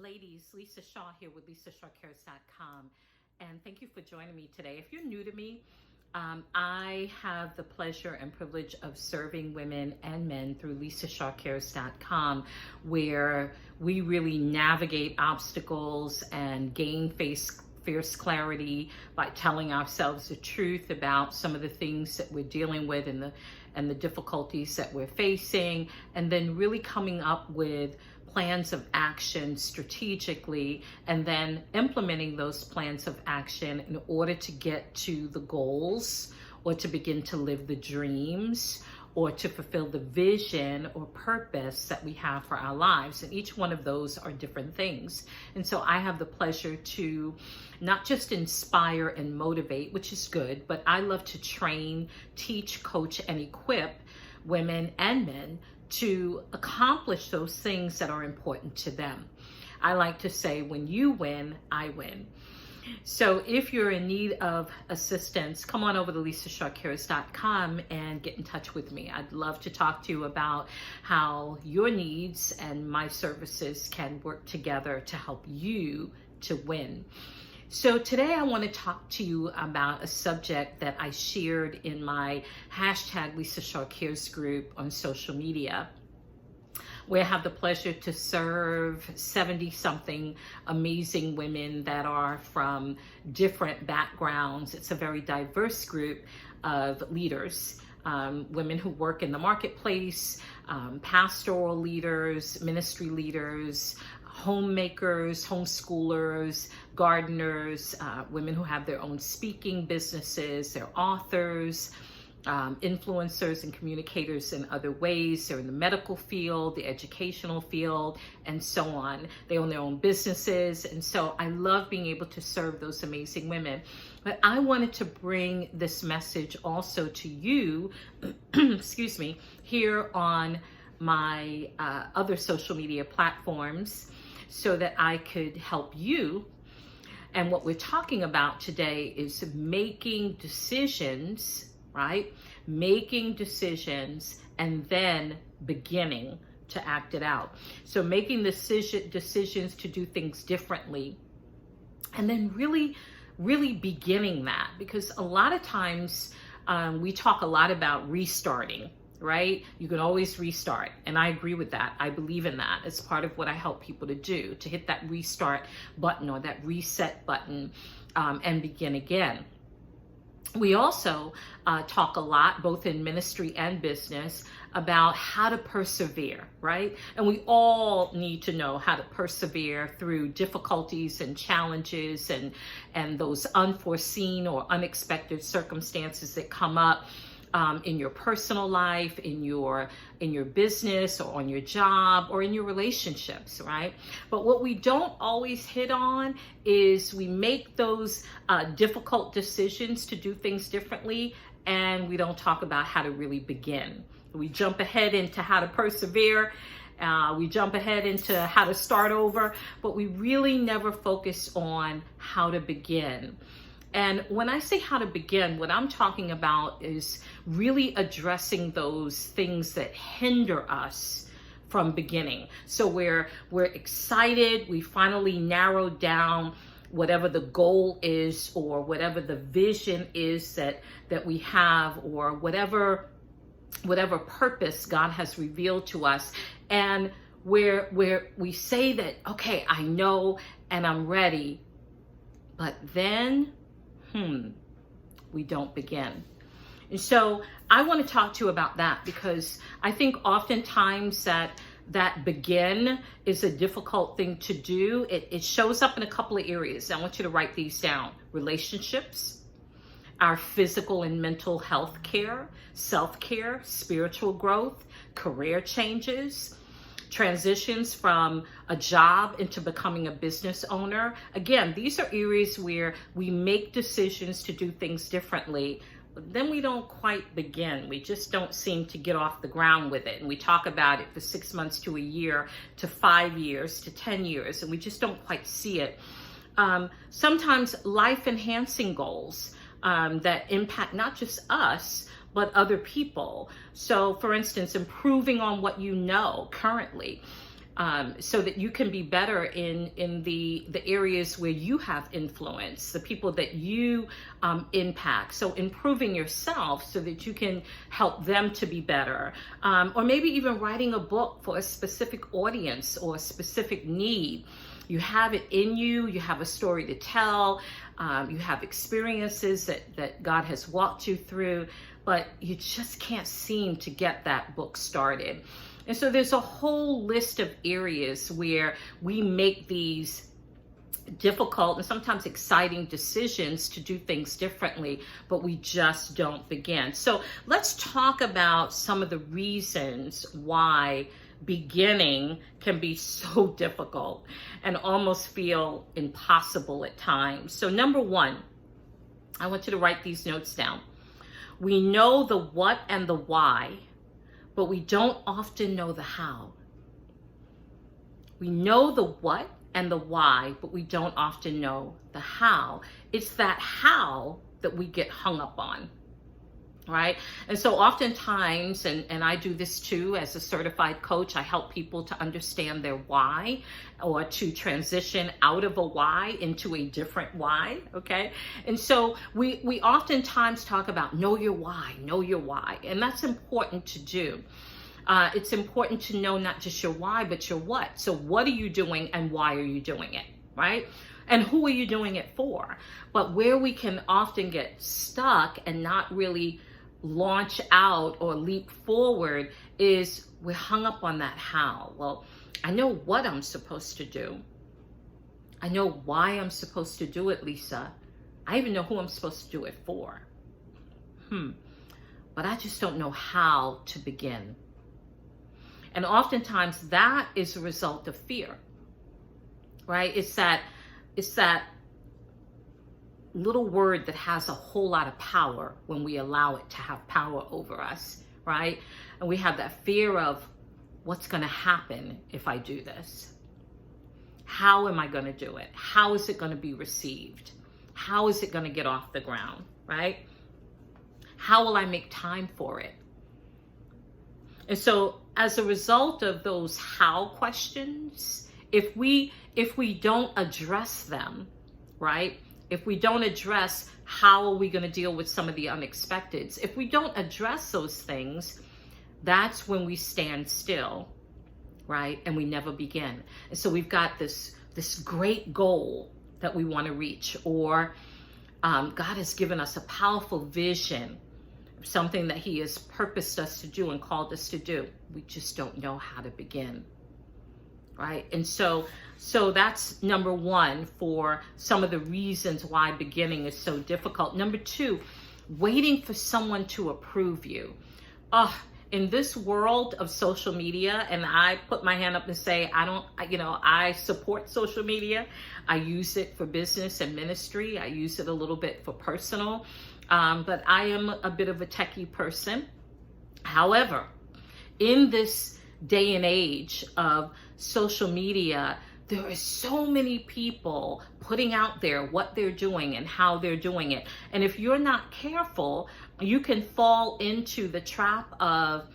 Ladies, Lisa Shaw here with LisaShawCares.com, and thank you for joining me today. If you're new to me, I have the pleasure and privilege of serving women and men through LisaShawCares.com, where we really navigate obstacles and gain fierce clarity by telling ourselves the truth about some of the things that we're dealing with and the difficulties that we're facing, and then really coming up with plans of action strategically, and then implementing those plans of action in order to get to the goals, or to begin to live the dreams, or to fulfill the vision or purpose that we have for our lives. And each one of those are different things. And so I have the pleasure to not just inspire and motivate, which is good, but I love to train, teach, coach, and equip women and men to accomplish those things that are important to them. I like to say, when you win, I win. So if you're in need of assistance, come on over to LisaShawCares.com and get in touch with me. I'd love to talk to you about how your needs and my services can work together to help you to win. So today I want to talk to you about a subject that I shared in my hashtag LisaShawCares group on social media, where I have the pleasure to serve 70-something amazing women that are from different backgrounds. It's a very diverse group of leaders, women who work in the marketplace, pastoral leaders, ministry leaders, homemakers, homeschoolers, gardeners, women who have their own speaking businesses, they're authors, influencers and communicators in other ways. They're in the medical field, the educational field, and so on. They own their own businesses. And so I love being able to serve those amazing women. But I wanted to bring this message also to you, excuse me, here on my other social media platforms, so that I could help you. And what we're talking about today is making decisions, right? Making decisions and then beginning to act it out. So making decisions to do things differently, and then really beginning that, because a lot of times we talk a lot about restarting, right? You can always restart. And I agree with that. I believe in that. It's part of what I help people to do, to hit that restart button or that reset button and begin again. We also talk a lot, both in ministry and business, about how to persevere, right? And we all need to know how to persevere through difficulties and challenges and those unforeseen or unexpected circumstances that come up in your personal life, in your business, or on your job, or in your relationships, right? But what we don't always hit on is we make those difficult decisions to do things differently, and we don't talk about how to really begin. We jump ahead into how to persevere. We jump ahead into how to start over, but we really never focus on how to begin. And when I say how to begin, what I'm talking about is really addressing those things that hinder us from beginning. So we're excited, we finally narrowed down whatever the goal is, or whatever the vision is that we have, or whatever purpose God has revealed to us. And where we say that, okay, I know and I'm ready, but then we don't begin. And so I want to talk to you about that, because I think oftentimes that begin is a difficult thing to do. It shows up in a couple of areas. I want you to write these down: relationships, our physical and mental health care, self-care, spiritual growth, career changes, transitions from a job into becoming a business owner. Again, these are areas where we make decisions to do things differently, but then we don't quite begin. We just don't seem to get off the ground with it. And we talk about it for 6 months to a year to 5 years to 10 years, and we just don't quite see it. Sometimes life-enhancing goals that impact not just us, but other people. So for instance, improving on what you know currently, so that you can be better in the areas where you have influence, the people that you impact. So improving yourself so that you can help them to be better. Or maybe even writing a book for a specific audience or a specific need. You have it in you, you have a story to tell, you have experiences that God has walked you through, but you just can't seem to get that book started. And so there's a whole list of areas where we make these difficult and sometimes exciting decisions to do things differently, but we just don't begin. So let's talk about some of the reasons why beginning can be so difficult and almost feel impossible at times. So number one, I want you to write these notes down. We know the what and the why, but we don't often know the how. We know the what and the why, but we don't often know the how. It's that how that we get hung up on, right? And so oftentimes, and I do this too as a certified coach, I help people to understand their why, or to transition out of a why into a different why, okay? And so we oftentimes talk about know your why, and that's important to do. It's important to know not just your why, but your what. So what are you doing and why are you doing it, right? And who are you doing it for? But where we can often get stuck and not really launch out or leap forward is we're hung up on that how. Well, I know what I'm supposed to do. I know why I'm supposed to do it, Lisa. I even know who I'm supposed to do it for. But I just don't know how to begin. And oftentimes that is a result of fear, right? It's that little word that has a whole lot of power when we allow it to have power over us, right? And we have that fear of what's going to happen if I do this? How am I going to do it? How is it going to be received? How is it going to get off the ground, right? How will I make time for it? And so as a result of those how questions, if we don't address them, right? If we don't address how are we going to deal with some of the unexpecteds, if we don't address those things, that's when we stand still, right? And we never begin. And so we've got this great goal that we want to reach, or God has given us a powerful vision, something that he has purposed us to do and called us to do. We just don't know how to begin, right? And so that's number one for some of the reasons why beginning is so difficult. Number two, waiting for someone to approve you. In this world of social media, and I put my hand up and say, I support social media. I use it for business and ministry. I use it a little bit for personal. But I am a bit of a techie person. However, in this day and age of social media, there are so many people putting out there what they're doing and how they're doing it. And if you're not careful, you can fall into the trap of,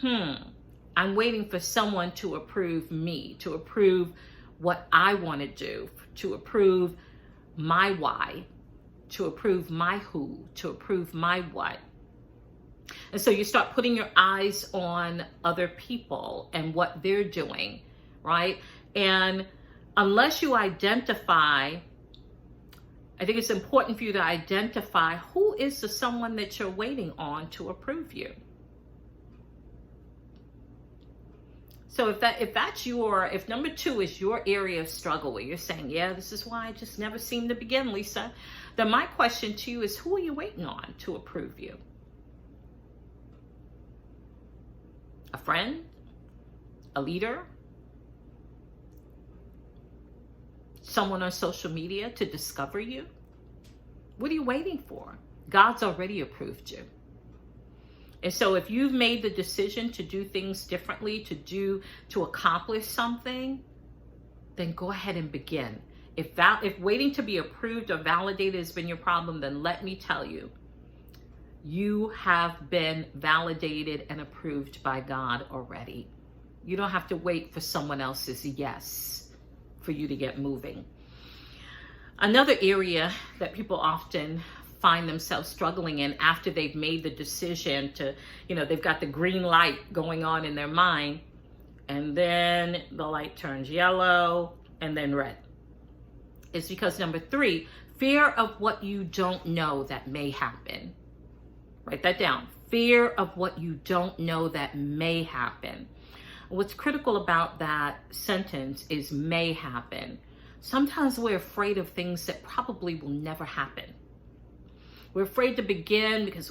I'm waiting for someone to approve me, to approve what I want to do, to approve my why, to approve my who, to approve my what. And so you start putting your eyes on other people and what they're doing, right? And unless you identify, I think it's important for you to identify who is the someone that you're waiting on to approve you. So if number two is your area of struggle where you're saying, yeah, this is why I just never seem to begin, Lisa, then my question to you is, who are you waiting on to approve you? A friend? A leader? Someone on social media to discover you? What are you waiting for? God's already approved you. And so if you've made the decision to do things differently, to accomplish something, then go ahead and begin. If waiting to be approved or validated has been your problem, then let me tell you, you have been validated and approved by God already. You don't have to wait for someone else's yes for you to get moving. Another area that people often find themselves struggling in after they've made the decision to, they've got the green light going on in their mind, and then the light turns yellow and then red, is because number 3, fear of what you don't know that may happen. Write that down. Fear of what you don't know that may happen. What's critical about that sentence is may happen. Sometimes we're afraid of things that probably will never happen. We're afraid to begin because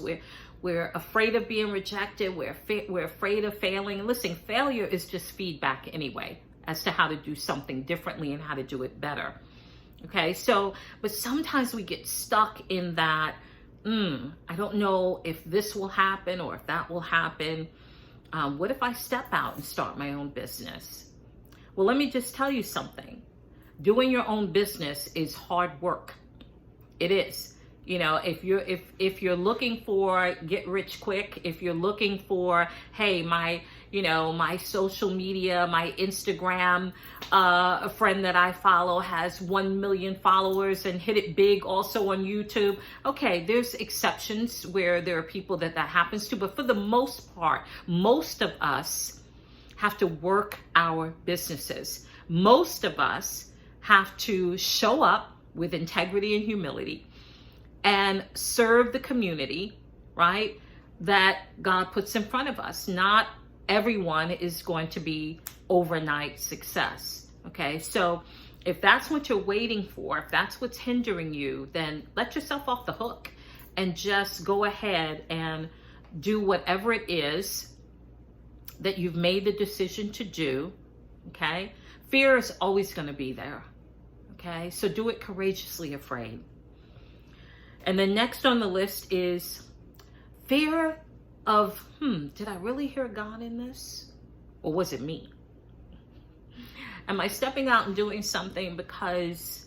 we're afraid of being rejected. We're afraid of failing. And listen, failure is just feedback anyway as to how to do something differently and how to do it better. Okay, so, but sometimes we get stuck in that, I don't know if this will happen or if that will happen. What if I step out and start my own business? Well, let me just tell you something. Doing your own business is hard work. It is. If you're looking for get rich quick, if you're looking for, hey, my social media, my Instagram, a friend that I follow has 1 million followers and hit it big also on YouTube. Okay, there's exceptions where there are people that happens to, but for the most part, most of us have to work our businesses. Most of us have to show up with integrity and humility and serve the community, right, that God puts in front of us. Not everyone is going to be overnight success, okay? So if that's what you're waiting for, if that's what's hindering you, then let yourself off the hook and just go ahead and do whatever it is that you've made the decision to do, okay? Fear is always going to be there, okay? So do it courageously afraid. And then next on the list is fear of, did I really hear God in this? Or was it me? Am I stepping out and doing something because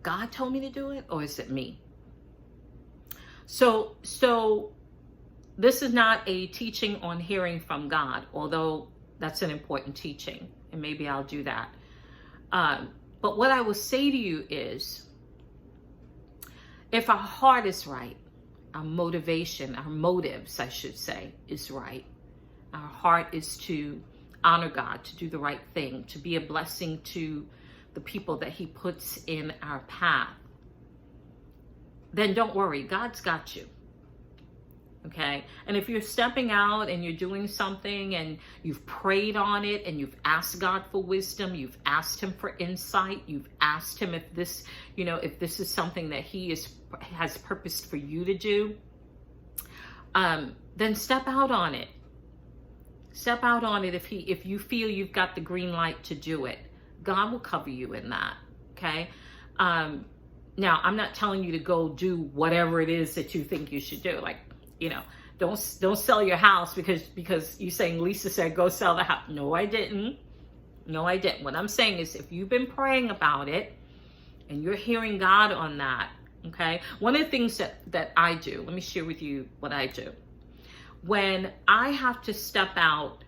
God told me to do it? Or is it me? So this is not a teaching on hearing from God, although that's an important teaching. And maybe I'll do that. But what I will say to you is, if our heart is right, our motivation, our motives, I should say, is right. Our heart is to honor God, to do the right thing, to be a blessing to the people that He puts in our path. Then don't worry, God's got you. Okay? And if you're stepping out and you're doing something and you've prayed on it and you've asked God for wisdom, you've asked Him for insight, you've asked Him if this, if this is something that He has purposed for you to do, then step out on it. Step out on it if you feel you've got the green light to do it. God will cover you in that, okay? Now, I'm not telling you to go do whatever it is that you think you should do. Like, don't sell your house because you're saying Lisa said go sell the house. No, I didn't. What I'm saying is if you've been praying about it and you're hearing God on that, okay? One of the things that I do, let me share with you what I do. When I have to step out,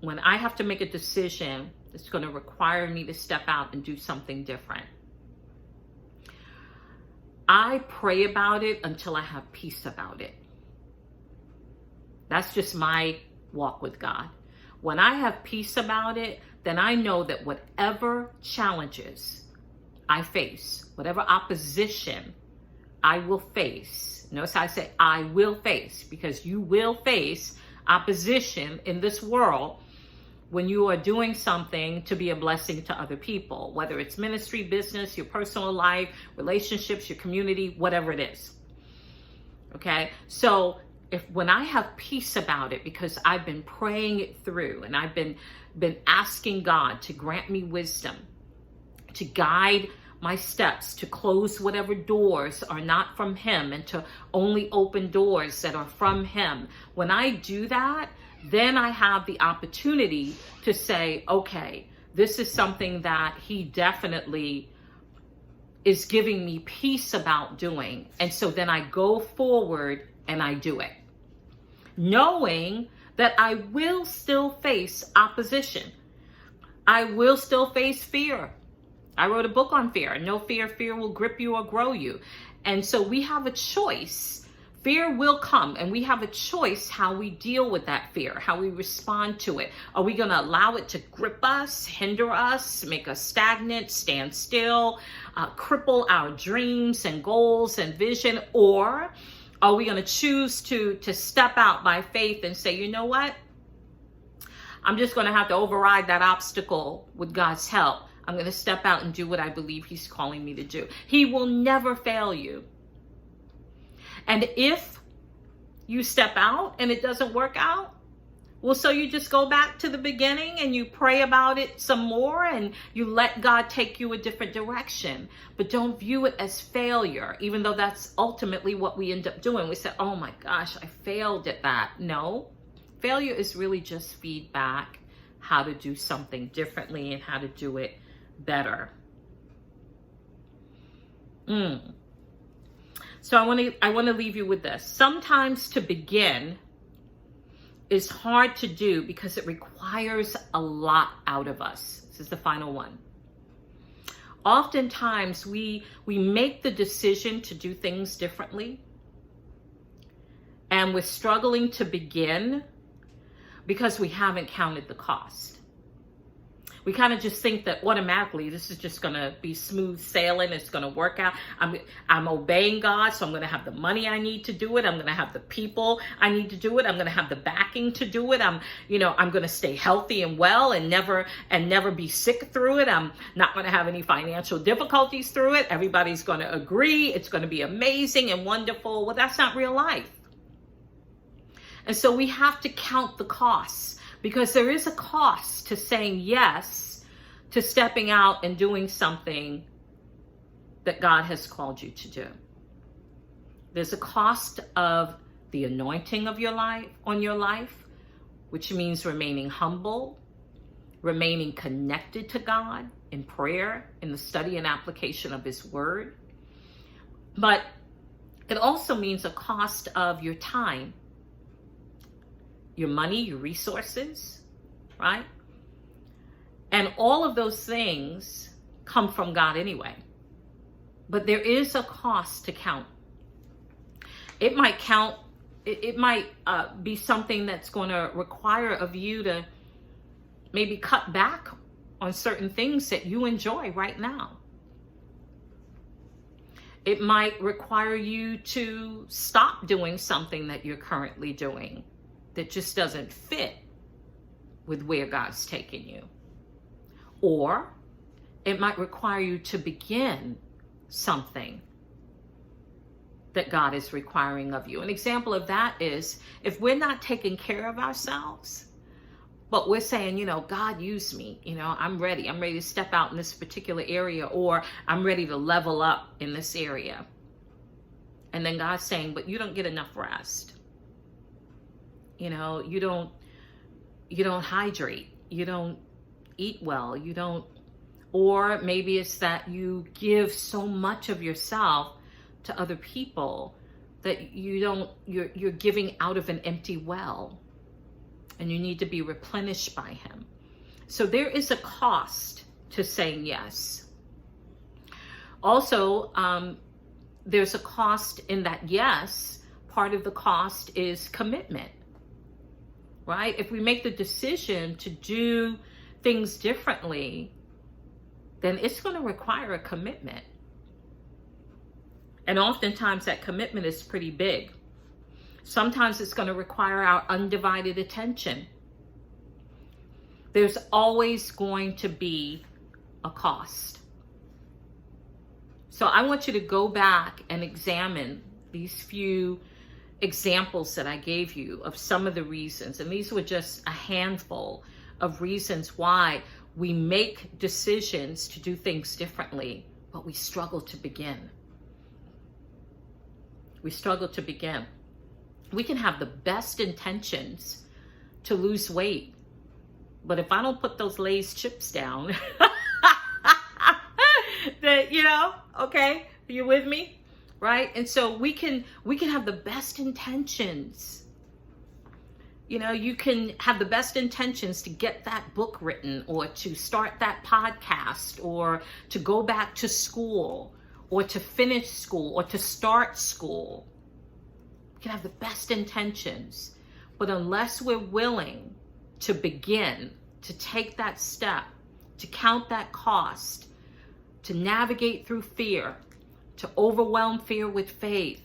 when I have to make a decision that's going to require me to step out and do something different, I pray about it until I have peace about it. That's just my walk with God. When I have peace about it, then I know that whatever challenges I face, whatever opposition I will face, notice I say I will face, because you will face opposition in this world when you are doing something to be a blessing to other people, whether it's ministry, business, your personal life, relationships, your community, whatever it is. Okay? So when I have peace about it, because I've been praying it through and I've been asking God to grant me wisdom, to guide my steps, to close whatever doors are not from Him and to only open doors that are from Him. When I do that, then I have the opportunity to say, okay, this is something that He definitely is giving me peace about doing. And so then I go forward and I do it, knowing that I will still face opposition. I will still face fear. I wrote a book on fear. No fear, fear will grip you or grow you. And so we have a choice. Fear will come, and we have a choice how we deal with that fear, how we respond to it. Are we going to allow it to grip us, hinder us, make us stagnant, stand still, cripple our dreams and goals and vision? Or are we going to choose to step out by faith and say, you know what? I'm just going to have to override that obstacle with God's help. I'm going to step out and do what I believe he's calling me to do. He will never fail you. And if you step out and it doesn't work out, well, so you just go back to the beginning and you pray about it some more and you let God take you a different direction. But don't view it as failure, even though that's ultimately what we end up doing. We say, oh my gosh, I failed at that. No, failure is really just feedback, how to do something differently and how to do it better. So I want to leave you with this. Sometimes to begin is hard to do because it requires a lot out of us. This is the final one. Oftentimes we make the decision to do things differently, and we're struggling to begin because we haven't counted the cost. We kind of just think that automatically this is just going to be smooth sailing. It's going to work out. I'm obeying God, so I'm going to have the money I need to do it. I'm going to have the people I need to do it. I'm going to have the backing to do it. I'm going to stay healthy and well and never be sick through it. I'm not going to have any financial difficulties through it. Everybody's going to agree. It's going to be amazing and wonderful. Well, that's not real life. And so we have to count the costs. Because there is a cost to saying yes to stepping out and doing something that God has called you to do. There's a cost of the anointing of your life, on your life, which means remaining humble, remaining connected to God in prayer, in the study and application of his word. But it also means a cost of your time, your money, your resources, right? And all of those things come from God anyway. But there is a cost to count. It might be something that's going to require of you to maybe cut back on certain things that you enjoy right now. It might require you to stop doing something that you're currently doing that just doesn't fit with where God's taking you. Or it might require you to begin something that God is requiring of you. An example of that is if we're not taking care of ourselves, but we're saying, God, use me. I'm ready to step out in this particular area, or I'm ready to level up in this area. And then God's saying, but you don't get enough rest. You don't hydrate, you don't eat well, or maybe it's that you give so much of yourself to other people that you're giving out of an empty well, and you need to be replenished by him. So there is a cost to saying yes. Also, there's a cost in that yes. Part of the cost is commitment. Right? If we make the decision to do things differently, then it's going to require a commitment. And oftentimes that commitment is pretty big. Sometimes it's going to require our undivided attention. There's always going to be a cost. So I want you to go back and examine these few examples that I gave you of some of the reasons, and these were just a handful of reasons why we make decisions to do things differently, but we struggle to begin. We struggle to begin. We can have the best intentions to lose weight, but if I don't put those Lay's chips down, that okay, are you with me? Right? And so we can have the best intentions You know, you can have the best intentions to get that book written, or to start that podcast, or to go back to school, or to finish school, or to start school. We can have the best intentions, but unless we're willing to begin, to take that step, to count that cost, to navigate through fear, to overwhelm fear with faith,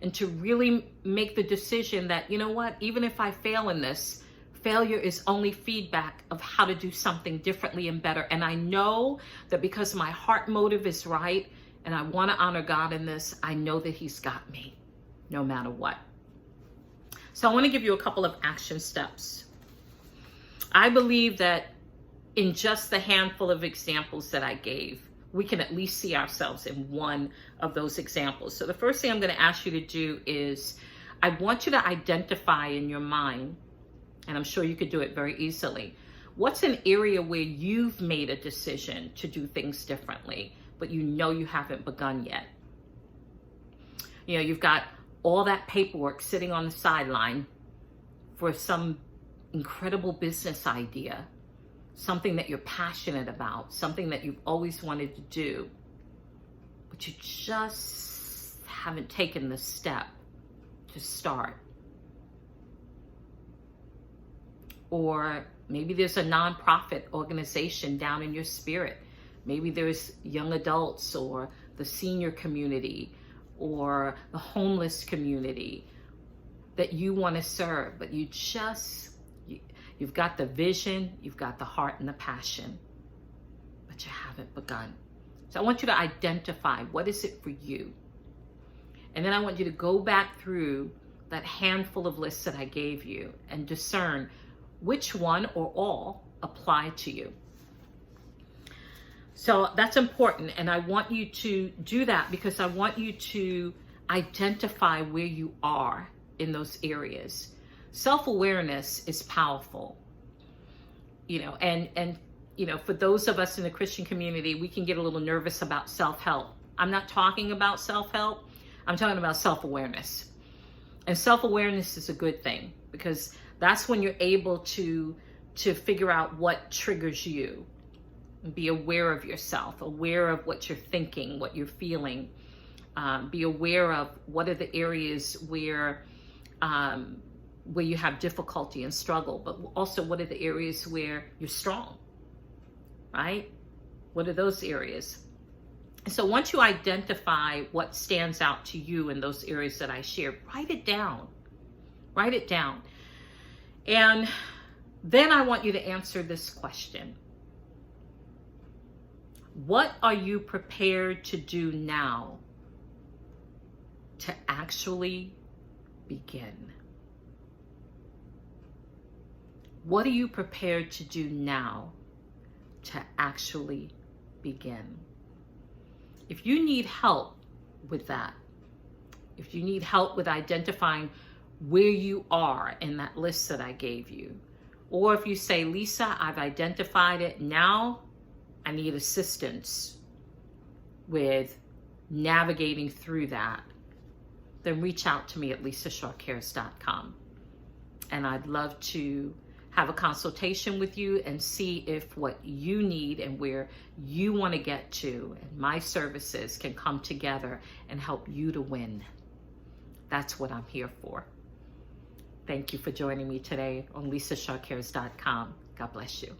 and to really make the decision that, you know what, even if I fail in this, failure is only feedback of how to do something differently and better. And I know that because my heart motive is right and I want to honor God in this, I know that He's got me no matter what. So I want to give you a couple of action steps. I believe that in just the handful of examples that I gave, we can at least see ourselves in one of those examples. So the first thing I'm going to ask you to do is, I want you to identify in your mind, and I'm sure you could do it very easily, what's an area where you've made a decision to do things differently, but you know you haven't begun yet. You know, you've got all that paperwork sitting on the sideline for some incredible business idea, something that you're passionate about, something that you've always wanted to do, but you just haven't taken the step to start. Or maybe there's a nonprofit organization down in your spirit. Maybe there's young adults, or the senior community, or the homeless community that you want to serve, but you've got the vision, you've got the heart and the passion, but you haven't begun. So I want you to identify, what is it for you? And then I want you to go back through that handful of lists that I gave you and discern which one or all apply to you. So that's important, and I want you to do that because I want you to identify where you are in those areas. Self-awareness is powerful, you know, and you know, for those of us in the Christian community, we can get a little nervous about self-help. I'm not talking about self-help. I'm talking about self-awareness. And self-awareness is a good thing, because that's when you're able to figure out what triggers you. Be aware of yourself, aware of what you're thinking, what you're feeling. Be aware of what are the areas where you have difficulty and struggle, but also what are the areas where you're strong, right? What are those areas? So once you identify what stands out to you in those areas that I shared, write it down. Write it down. And then I want you to answer this question. What are you prepared to do now to actually begin? What are you prepared to do now to actually begin? If you need help with that, if you need help with identifying where you are in that list that I gave you, or if you say, Lisa, I've identified it, now I need assistance with navigating through that, then reach out to me at LisaShawCares.com. And I'd love to have a consultation with you and see if what you need and where you want to get to, and my services can come together and help you to win. That's what I'm here for. Thank you for joining me today on LisaShawCares.com. God bless you.